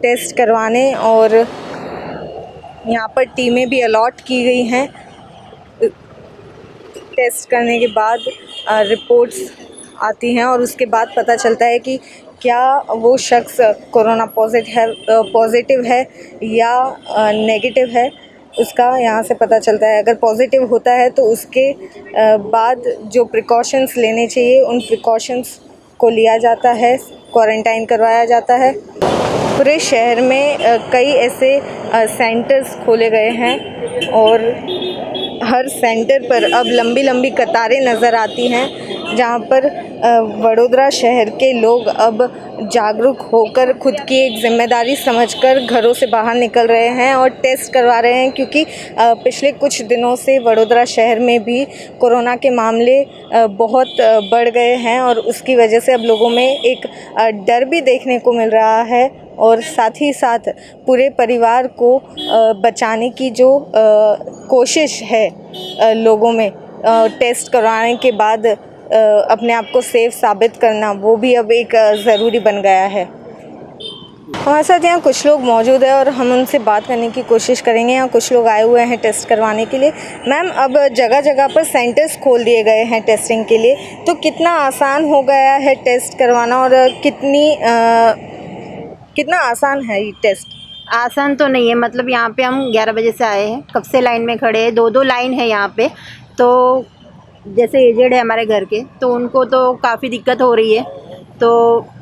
[SPEAKER 6] टेस्ट करवाने और यहाँ पर टीमें भी अलॉट की गई हैं। टेस्ट करने के बाद रिपोर्ट्स आती हैं और उसके बाद पता चलता है कि क्या वो शख्स कोरोना पॉजिटिव है या नेगेटिव है, उसका यहाँ से पता चलता है। अगर पॉजिटिव होता है तो उसके बाद जो प्रिकॉशंस लेने चाहिए उन प्रिकॉशंस को लिया जाता है, क्वारंटाइन करवाया जाता है। पूरे शहर में कई ऐसे सेंटर्स खोले गए हैं और हर सेंटर पर अब लंबी लंबी कतारें नज़र आती हैं, जहाँ पर वडोदरा शहर के लोग अब जागरूक होकर खुद की एक जिम्मेदारी समझकर घरों से बाहर निकल रहे हैं और टेस्ट करवा रहे हैं। क्योंकि पिछले कुछ दिनों से वडोदरा शहर में भी कोरोना के मामले बहुत बढ़ गए हैं और उसकी वजह से अब लोगों में एक डर भी देखने को मिल रहा है और साथ ही साथ पूरे परिवार को बचाने की जो कोशिश है लोगों में, टेस्ट करवाने के बाद अपने आप को सेफ साबित करना, वो भी अब एक ज़रूरी बन गया है। हमारे साथ यहाँ कुछ लोग मौजूद है और हम उनसे बात करने की कोशिश करेंगे। यहाँ कुछ लोग आए हुए हैं टेस्ट करवाने के लिए। मैम, अब जगह जगह पर सेंटर्स खोल दिए गए हैं टेस्टिंग के लिए, तो कितना आसान हो गया है टेस्ट करवाना और कितना आसान है ये टेस्ट?
[SPEAKER 14] आसान तो नहीं है, मतलब यहाँ पे हम 11 बजे से आए हैं, कब से लाइन में खड़े हैं, 2-2 लाइन है यहाँ पे। तो जैसे एजेड है हमारे घर के, तो उनको तो काफ़ी दिक्कत हो रही है। तो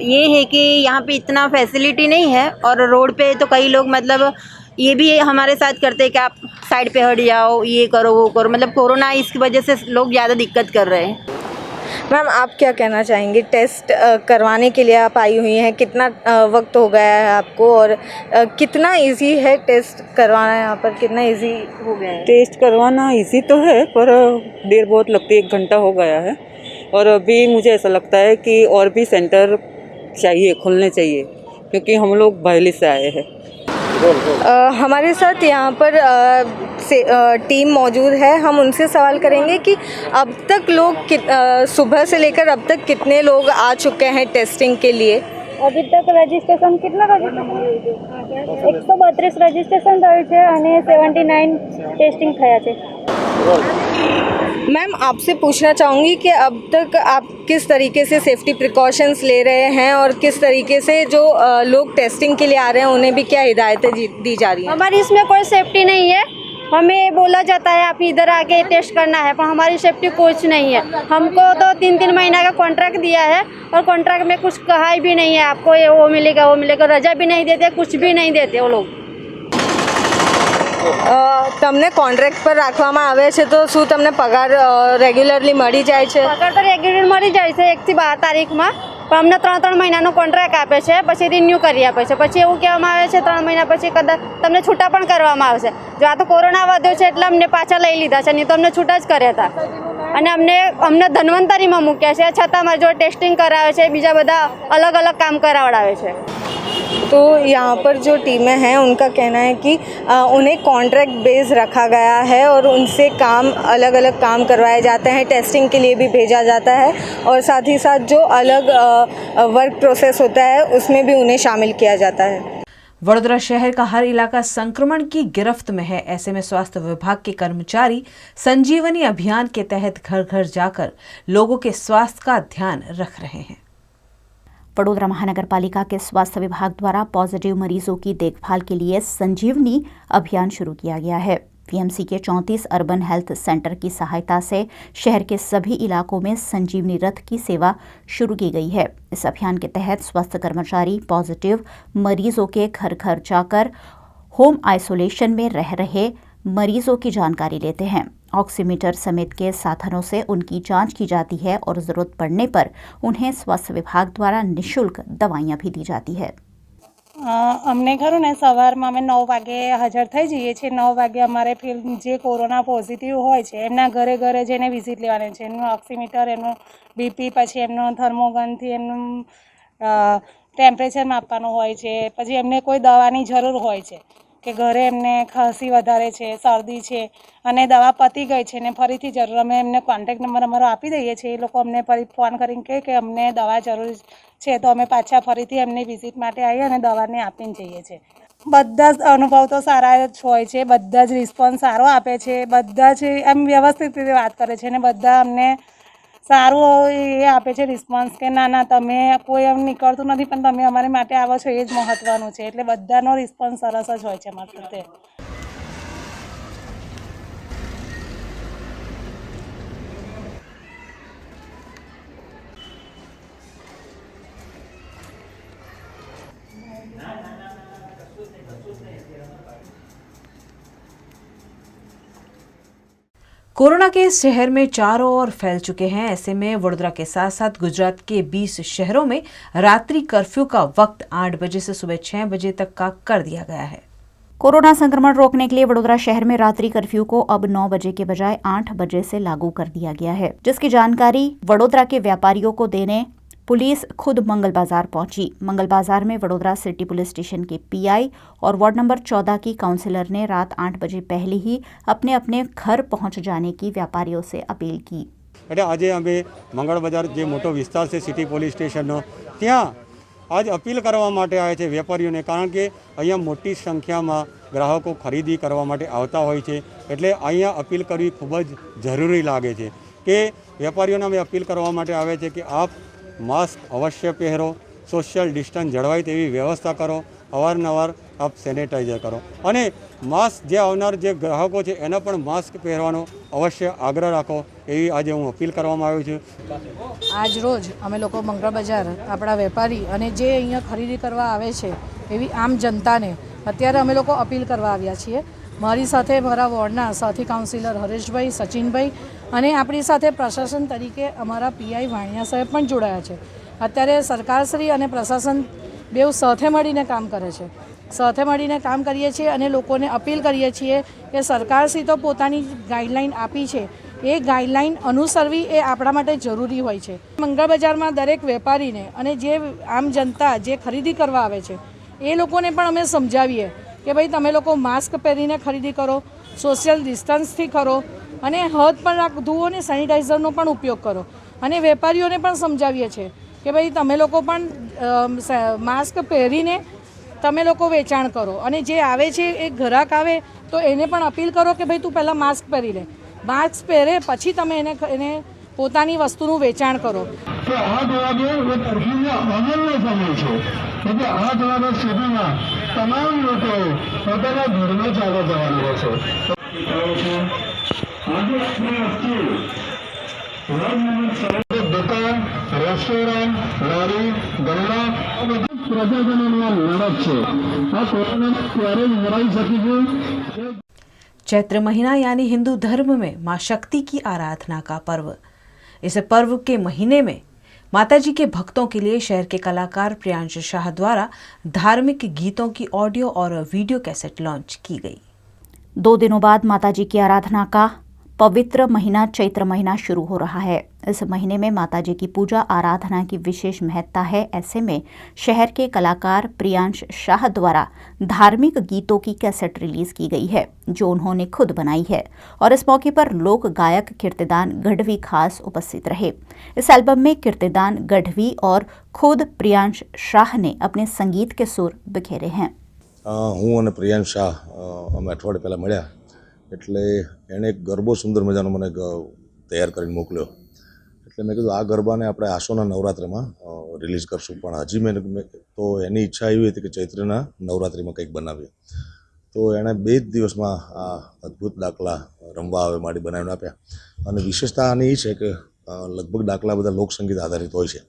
[SPEAKER 14] ये है कि यहाँ पे इतना फैसिलिटी नहीं है और रोड पे तो कई लोग मतलब ये भी हमारे साथ करते हैं कि आप साइड पे हट जाओ, ये करो वो करो, मतलब कोरोना इसकी वजह से लोग ज़्यादा दिक्कत कर रहे हैं।
[SPEAKER 6] मैम आप क्या कहना चाहेंगे, टेस्ट करवाने के लिए आप आई हुई हैं, कितना वक्त हो गया है आपको और कितना इजी है टेस्ट करवाना यहाँ पर, कितना इजी हो गया है?
[SPEAKER 15] टेस्ट करवाना इजी तो है पर देर बहुत लगती है, 1 घंटा हो गया है। और अभी मुझे ऐसा लगता है कि और भी सेंटर चाहिए, खुलने चाहिए, क्योंकि हम लोग बहली से आए हैं।
[SPEAKER 6] हमारे साथ यहाँ पर टीम मौजूद है, हम उनसे सवाल करेंगे कि अब तक लोग सुबह से लेकर अब तक कितने लोग आ चुके हैं टेस्टिंग के लिए?
[SPEAKER 16] अभी तक रजिस्ट्रेशन कितना रजिस्ट्रेशन 132 रजिस्ट्रेशन થયું છે અને 79 ટેસ્ટિંગ થયા છે।
[SPEAKER 6] मैम आपसे पूछना चाहूँगी कि अब तक आप किस तरीके से सेफ्टी प्रिकॉशंस ले रहे हैं और किस तरीके से जो लोग टेस्टिंग के लिए आ रहे हैं उन्हें भी क्या हिदायतें दी जा रही हैं?
[SPEAKER 16] हमारी इसमें कोई सेफ्टी नहीं है, हमें बोला जाता है आप इधर आके टेस्ट करना है, पर हमारी सेफ्टी कुछ नहीं है। हमको तो 3-3 महीना का कॉन्ट्रैक्ट दिया है और कॉन्ट्रैक्ट में कुछ कहा भी नहीं है आपको ये वो मिलेगा, रजा भी नहीं देते, कुछ भी नहीं देते वो लोग।
[SPEAKER 6] તમને કોન્ટ્રાક્ટ પર રાખવામાં આવે છે તો શું તમને પગાર રેગ્યુલરલી મળી જાય છે?
[SPEAKER 16] પગાર તો રેગ્યુલર મળી જાય છે 1 થી 12 તારીખમાં, પણ અમને 3-3 મહિનાનો કોન્ટ્રાક્ટ આપે છે, પછી રિન્યૂ કરી આપે છે, પછી એવું કહેવામાં આવે છે 3 મહિના પછી કદાચ તમને છૂટા પણ કરવામાં આવશે। જો આ તો કોરોના વધ્યો છે એટલે અમને પાછા લઈ લીધા છે, નહીં તો અમને છૂટા જ કર્યા હતા અને અમને ધન્વંતરીમાં મૂક્યા છે, છતાં અમારી જોડે ટેસ્ટિંગ કરાવે છે, બીજા બધા અલગ અલગ કામ કરાવડાવે છે।
[SPEAKER 6] तो यहाँ पर जो टीमें हैं उनका कहना है कि उन्हें कॉन्ट्रैक्ट बेस रखा गया है और उनसे काम अलग अलग काम करवाए जाते हैं, टेस्टिंग के लिए भी भेजा जाता है और साथ ही साथ जो अलग वर्क प्रोसेस होता है उसमें भी उन्हें शामिल किया जाता है।
[SPEAKER 1] वडोदरा शहर का हर इलाका संक्रमण की गिरफ्त में है। ऐसे में स्वास्थ्य विभाग के कर्मचारी संजीवनी अभियान के तहत घर घर जाकर लोगों के स्वास्थ्य का ध्यान रख रहे हैं।
[SPEAKER 2] वडोदरा महानगर पालिका के स्वास्थ्य विभाग द्वारा पॉजिटिव मरीजों की देखभाल के लिए संजीवनी अभियान शुरू किया गया है। वीएमसी के 34 अर्बन हेल्थ सेंटर की सहायता से शहर के सभी इलाकों में संजीवनी रथ की सेवा शुरू की गई है। इस अभियान के तहत स्वास्थ्य कर्मचारी पॉजिटिव मरीजों के घर घर जाकर होम आइसोलेशन में रह रहे मरीजों की जानकारी लेते हैं। ऑक्सीमीटर समेत के साधनों से उनकी जांच की जाती है और जरूरत पड़ने पर उन्हें स्वास्थ्य विभाग द्वारा निःशुल्क दवाइयां भी दी जाती है।
[SPEAKER 16] અમને ખરું ને સવારમાં અમે 9 વાગે હાજર થઈ જઈએ છીએ। 9 વાગે અમારે જે કોરોના પોઝિટિવ હોય છે એમના ઘરે ઘરે જઈને વિઝિટ લેવાની છે, એમનું ઓક્સીમીટર, એમનું બીપી, પછી એમનો થર્મોગનથી એમનું ટેમ્પરેચર માપવાનું હોય છે, પછી એમને કોઈ દવાની જરૂર હોય છે કે ઘરે એમને ખાંસી વધારે છે, શરદી છે અને દવા પતી ગઈ છે ને ફરીથી જરૂર, અમે એમને કોન્ટેક્ટ નંબર અમારો આપી દઈએ છીએ, એ લોકો અમને ફરી ફોન કરીને કહે કે અમને દવા જરૂર છે તો અમે પાછા ફરીથી એમની વિઝિટ માટે આવીએ અને દવાને આપીને જઈએ છીએ। બધા જ અનુભવ તો સારા જ હોય છે, બધા જ રિસ્પોન્સ સારો આપે છે, બધા જ એમ વ્યવસ્થિત રીતે વાત કરે છે અને બધા અમને સારું એ આપે છે રિસ્પોન્સ કે ના તમે કોઈ એમ નીકળતું નથી પણ તમે અમારી માટે આવો છો એ જ મહત્ત્વનું છે, એટલે બધાનો રિસ્પોન્સ સરસ જ હોય છે અમારી પ્રત્યે।
[SPEAKER 1] कोरोना के शहर में चारों ओर फैल चुके हैं। ऐसे में वडोदरा के साथ साथ गुजरात के 20 शहरों में रात्रि कर्फ्यू का वक्त 8 बजे से सुबह 6 बजे तक का कर दिया गया है।
[SPEAKER 2] कोरोना संक्रमण रोकने के लिए वडोदरा शहर में रात्रि कर्फ्यू को अब 9 बजे के बजाय 8 बजे से लागू कर दिया गया है, जिसकी जानकारी वडोदरा के व्यापारियों को देने पुलिस खुद मंगल बाजार पहुंची। मंगल बाजार में वडोदरा सिटी पुलिस स्टेशन के पीआई और वार्ड नंबर 14 की काउंसिलर ने रात 8 बजे पहले ही अपने अपने घर पहुंच जाने की व्यापारियों से अपील की।
[SPEAKER 17] એટલે આજે અમે મંગળ બજાર જે મોટો વિસ્તાર છે સિટી પોલીસ સ્ટેશનનો ત્યાં આજ અપીલ કરવા માટે આવ્યા છે વેપારીઓને, કારણ કે અહીંયા મોટી સંખ્યામાં ગ્રાહકો ખરીદી કરવા માટે આવતા હોય છે, એટલે અહીંયા અપીલ કરવી ખૂબ જ જરૂરી લાગે છે કે વેપારીઓને અમે અપીલ કરવા માટે આવ્યા છે કે આપ માસ્ક અવશ્ય પહેરો, સોશિયલ ડિસ્ટન્સ જળવાય તેવી વ્યવસ્થા કરો, અવારનવાર આપ સેનેટાઈઝર કરો અને માસ્ક જે આવનાર જે ગ્રાહકો છે એના પણ માસ્ક પહેરવાનો અવશ્ય આગ્રહ રાખો, એવી આજે હું અપીલ કરવામાં આવ્યો છું।
[SPEAKER 18] આજ રોજ અમે લોકો મંગળ બજાર આપણા વેપારી અને જે અહીંયા ખરીદી કરવા આવે છે એવી આમ જનતાને અત્યારે અમે લોકો અપીલ કરવા આવ્યા છીએ। મારી સાથે મારા વોર્ડના સાથી કાઉન્સિલર હરેશભાઈ, સચિનભાઈ અને આપણી સાથે પ્રશાસન તરીકે અમારા પીઆઈ વાણિયા સાહેબ પણ જોડાયા છે. અત્યારે સરકારશ્રી અને પ્રશાસન બેઉ સાથે મળીને કામ કરે છે. સાથે મળીને કામ કરીએ છીએ અને લોકોને અપીલ કરીએ છીએ કે સરકારશ્રી તો પોતાની ગાઈડલાઈન આપી છે, એ ગાઈડલાઈન અનુસરવી એ આપણા માટે જરૂરી હોય છે. મંગળ બજારમાં દરેક વેપારીને અને જે આમ જનતા જે ખરીદી કરવા આવે છે એ લોકોને પણ અમે સમજાવીએ કે ભાઈ તમે લોકો માસ્ક પહેરીને ખરીદી કરો, સોશિયલ ડિસ્ટન્સથી કરો અને હાથ પણ ધુઓ ને સેનિટાઈઝરનો પણ ઉપયોગ કરો. અને વેપારીઓને પણ સમજાવીએ છીએ કે ભાઈ તમે લોકો પણ માસ્ક પહેરીને તમે લોકો વેચાણ કરો અને જે આવે છે એ ગ્રાહક આવે તો એને પણ અપીલ કરો કે ભાઈ તું પહેલાં માસ્ક પહેરી લે. માસ્ક પહેરે પછી તમે એને પોતાની વસ્તુનું વેચાણ કરો.
[SPEAKER 19] તો 8 વાગે એ કર્ફ્યુના અમલનો સમય છે, એટલે 8 વાગ્યા સુધીમાં તમામ લોકોએ પોતાના ઘરમાં ચાલવા જવાનું રહેશે. આજે આપણે દુકાન, રેસ્ટોરન્ટ, લારી, ગલ્લા પ્રજાજનોના લડત છે. આ કોરોના ક્યારે હરાઈ શકીશું?
[SPEAKER 1] चैत्र महीना यानी हिंदू धर्म में माँ शक्ति की आराधना का पर्व। इस पर्व के महीने में माताजी के भक्तों के लिए शहर के कलाकार प्रियांश शाह द्वारा धार्मिक गीतों की ऑडियो और वीडियो कैसेट लॉन्च की गई।
[SPEAKER 2] 2 दिनों बाद माताजी की आराधना का पवित्र महीना चैत्र महीना शुरू हो रहा है। इस महीने में माताजी की पूजा आराधना की विशेष महत्ता है। ऐसे में शहर के कलाकार प्रियांश शाह द्वारा धार्मिक गीतों की कैसेट रिलीज की गई है, जो उन्होंने खुद बनाई है और इस मौके पर लोक गायक कीर्तिदान गढ़वी खास उपस्थित रहे। इस एल्बम में कीर्तिदान गढ़वी और खुद प्रियांश शाह ने अपने संगीत के सुर बिखेरे हैं।
[SPEAKER 20] हूँ અને પ્રિયાંશ શાહ અમે અઠવાડિયા પહેલાં મળ્યા એટલે એણે એક ગરબો સુંદર મજાનો મને તૈયાર કરીને મોકલ્યો. એટલે મેં કીધું આ ગરબાને આપણે આસોના નવરાત્રિમાં રિલીઝ કરશું, પણ હજી મેં તો એની ઈચ્છા એવી હતી કે ચૈત્રના નવરાત્રિમાં કંઈક બનાવીએ. તો એણે 2 જ દિવસમાં આ અદ્ભુત ડાકલા રમવા આવે માડી બનાવીને આપ્યા. અને વિશેષતા આની એ છે કે લગભગ ડાકલા બધા લોકસંગીત આધારિત હોય છે,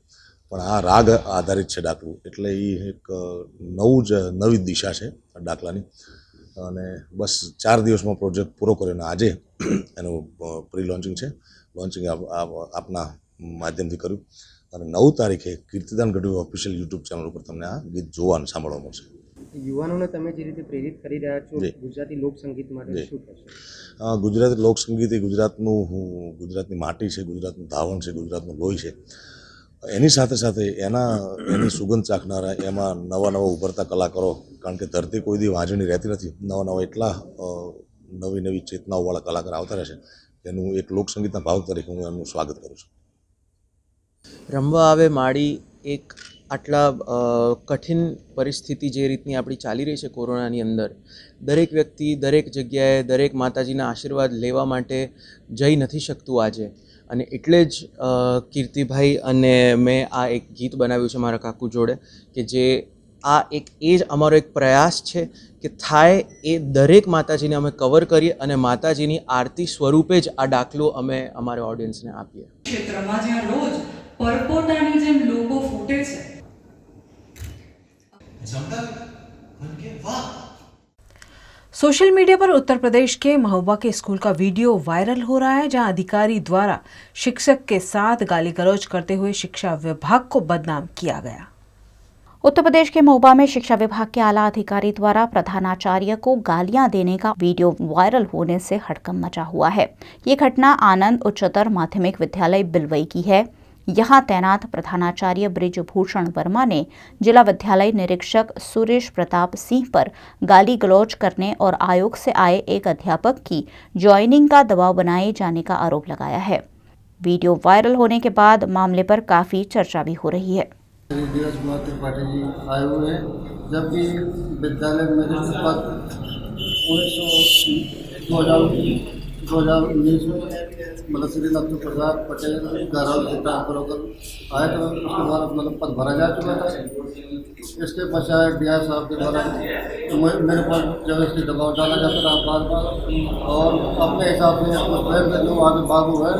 [SPEAKER 20] પણ આ રાગ આધારિત છે ડાકલું, એટલે એ એક નવી દિશા છે આ ડાકલાની. અને બસ 4 દિવસમાં પ્રોજેક્ટ પૂરો કર્યો અને આજે એનું પ્રી લોન્ચિંગ છે. લોન્ચિંગ આપના માધ્યમથી કર્યું અને 9 તારીખે Kirtidan Gadhvi official YouTube channel ઉપર તમને આ ગીત જોવા અને સાંભળવા મળશે.
[SPEAKER 21] યુવાનોને તમે જે રીતે પ્રેરિત કરી રહ્યા છો ગુજરાતી લોકસંગીત માટે શું કહેશો?
[SPEAKER 20] ગુજરાતી લોકસંગીત એ ગુજરાતની માટી છે, ગુજરાતનું ધાવણ છે, ગુજરાતનું લોહી છે. એની સાથે સાથે એની સુગંધ ચાખનારા એમાં નવા ઉભરતા કલાકારો, કારણ કે ધરતી કોઈ દી વાંજણી રહેતી નથી, નવા એટલા નવી ચેતનાઓવાળા કલાકાર આવતા રહેશે. એનું એક લોકસંગીતના ભાવ તરીકે હું એમનું સ્વાગત કરું છું.
[SPEAKER 21] રમવા આવે માડી એક આટલા કઠિન પરિસ્થિતિ જે રીતની આપણી ચાલી રહી છે કોરોનાની અંદર, દરેક વ્યક્તિ દરેક જગ્યાએ દરેક માતાજીના આશીર્વાદ લેવા માટે જઈ નથી શકતું આજે. અને એટલે જ કીર્તિભાઈ અને મેં આ એક ગીત બનાવ્યું છે મારા કાકુ જોડે, કે જે આ એ જ અમારો એક પ્રયાસ છે કે થાય એ દરેક માતાજીને અમે કવર કરીએ અને માતાજીની આરતી સ્વરૂપે જ આ દાખલો અમે અમારા ઓડિયન્સને આપીએ.
[SPEAKER 22] ક્ષેત્રમાં જ્યાં રોજ પરપોટાની જેમ લોકો ફૂટે છે.
[SPEAKER 1] सोशल मीडिया पर उत्तर प्रदेश के महोबा के स्कूल का वीडियो वायरल हो रहा है, जहां अधिकारी द्वारा शिक्षक के साथ गाली गलौज करते हुए शिक्षा विभाग को बदनाम किया गया।
[SPEAKER 2] उत्तर प्रदेश के महोबा में शिक्षा विभाग के आला अधिकारी द्वारा प्रधानाचार्य को गालियां देने का वीडियो वायरल होने से हड़कंप मचा हुआ है। ये घटना आनंद उच्चतर माध्यमिक विद्यालय बिलवई की है। यहाँ तैनात प्रधानाचार्य ब्रिजभूषण वर्मा ने जिला विद्यालय निरीक्षक सुरेश प्रताप सिंह पर गाली गलौज करने और आयोग से आए एक अध्यापक की ज्वाइनिंग का दबाव बनाए जाने का आरोप लगाया है। वीडियो वायरल होने के बाद मामले पर काफी चर्चा भी हो रही है।
[SPEAKER 23] धीरज कुमार त्रिपाठी जी आए हुए हैं, जबकि विद्यालय निरीक्षक पद 2019 में मतलब श्री लक्ष्मी प्रसाद पटेल गारौल से ट्रांसफर होकर आए, तो उसके द्वारा मतलब पद भरा जा चुका था। इसके पश्चात डीआई साहब के द्वारा मेरे पर जबरदस्ती दबाव डाला जाता रहा बार बार, और अपने हिसाब से अपने स्वयं के जो आगे बाबू है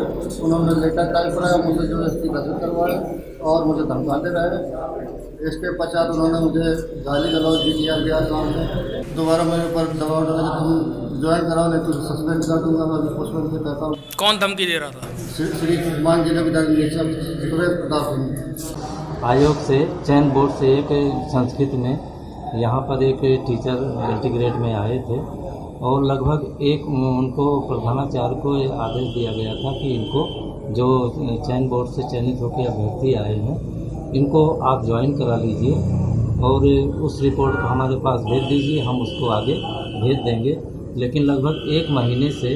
[SPEAKER 23] उन्होंने लेटर टाइप कराया, मुझे जबरदस्ती घोषित करवाया और मुझे धमकाते रहे। इसके पश्चात उन्होंने मुझे गाली गलौज भी किया गया काम से। दोबारा मेरे ऊपर दबाव डाला कि तुम ज्वाइन कराओ, नहीं तो सस्पेंड कर दूंगा। मैं पोस्टमैन से कहता हूँ।
[SPEAKER 3] कौन धमकी दे रहा था?
[SPEAKER 23] श्री मान जिले विधायक सुरेश प्रताप सिंह।
[SPEAKER 4] आयोग से चयन बोर्ड से एक संस्कृत में यहाँ पर एक टीचर इंटीग्रेट में आए थे और लगभग एक उनको प्रधानाचार्य को आदेश दिया गया था कि इनको जो चयन बोर्ड से चयनित होकर अभ्यर्थी आए हैं इनको आप ज्वाइन करा लीजिए और उस रिपोर्ट को हमारे पास भेज दीजिए, हम उसको आगे भेज देंगे। लेकिन लगभग एक महीने से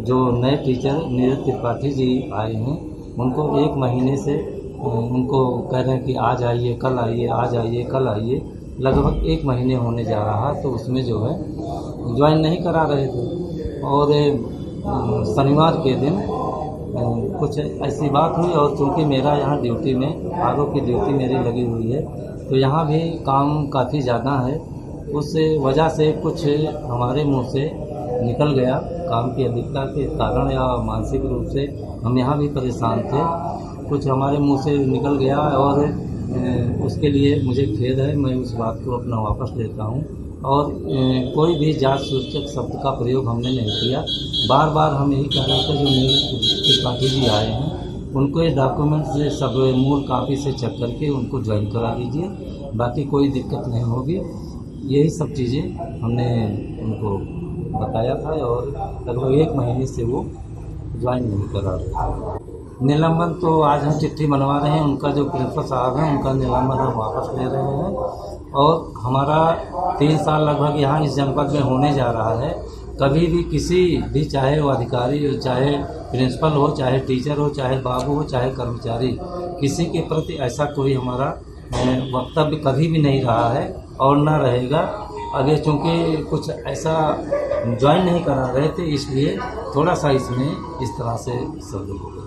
[SPEAKER 4] जो नए टीचर नीरज त्रिपाठी जी आए हैं उनको एक महीने से उनको कह रहे हैं कि आज आइए, कल आइए, आज आइए, कल आइए। लगभग एक महीने होने जा रहा, तो उसमें जो है ज्वाइन नहीं करा रहे थे। और शनिवार के दिन कुछ ऐसी बात हुई और चूँकि मेरा यहाँ ड्यूटी में आरओ की ड्यूटी मेरी लगी हुई है तो यहाँ भी काम काफ़ी ज़्यादा है। उस वजह से कुछ हमारे मुंह से निकल गया, काम की अधिकता के कारण या मानसिक रूप से हम यहाँ भी परेशान थे। कुछ हमारे मुंह से निकल गया और उसके लिए मुझे खेद है। मैं उस बात को अपना वापस लेता हूँ और कोई भी जात सूचक शब्द का प्रयोग हमने नहीं किया। बार बार हम यही कह रहे थे जो नीरज त्रिपाठी जी आए हैं उनको ये डॉक्यूमेंट से सब मूल कापी से चेक करके उनको ज्वाइन करा दीजिए, बाकी कोई दिक्कत नहीं होगी। यही सब चीज़ें हमने उनको बताया था और लगभग एक महीने से वो ज्वाइन नहीं करा रहे थे। निलंबन तो आज हम चिट्ठी बनवा रहे हैं, उनका जो प्रिंसिपल साहब हैं उनका निलंबन हम वापस ले रहे हैं और हमारा 3 साल लगभग यहाँ इस जनपद में होने जा रहा है। कभी भी किसी भी, चाहे वो अधिकारी हो, चाहे प्रिंसिपल हो, चाहे टीचर हो, चाहे बाबू हो, चाहे कर्मचारी, किसी के प्रति ऐसा कोई हमारा वक्तव्य कभी भी नहीं रहा है और ना रहेगा। आगे चूँकि कुछ ऐसा ज्वाइन नहीं करा रहे थे इसलिए थोड़ा सा इसमें इस तरह से शब्द हो गए।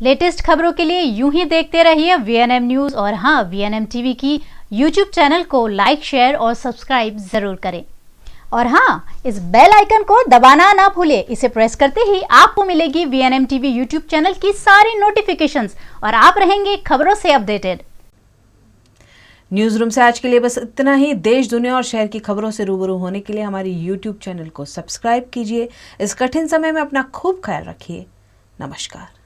[SPEAKER 11] लेटेस्ट खबरों के लिए यूं ही देखते रहिए VNM न्यूज़ और हाँ, VNM TV की YouTube चैनल को लाइक, शेयर और सब्सक्राइब जरूर करें। और हाँ, इस बेल आइकन को दबाना ना भूलें। इसे प्रेस करते ही आपको मिलेगी VNM TV YouTube चैनल की सारी नोटिफिकेशंस और आप रहेंगे खबरों से अपडेटेड।
[SPEAKER 1] न्यूज़ रूम से आज के लिए बस इतना ही। देश, दुनिया और शहर की खबरों से रूबरू होने के लिए हमारी YouTube चैनल को सब्सक्राइब कीजिए। इस कठिन समय में अपना खूब ख्याल रखिए। नमस्कार।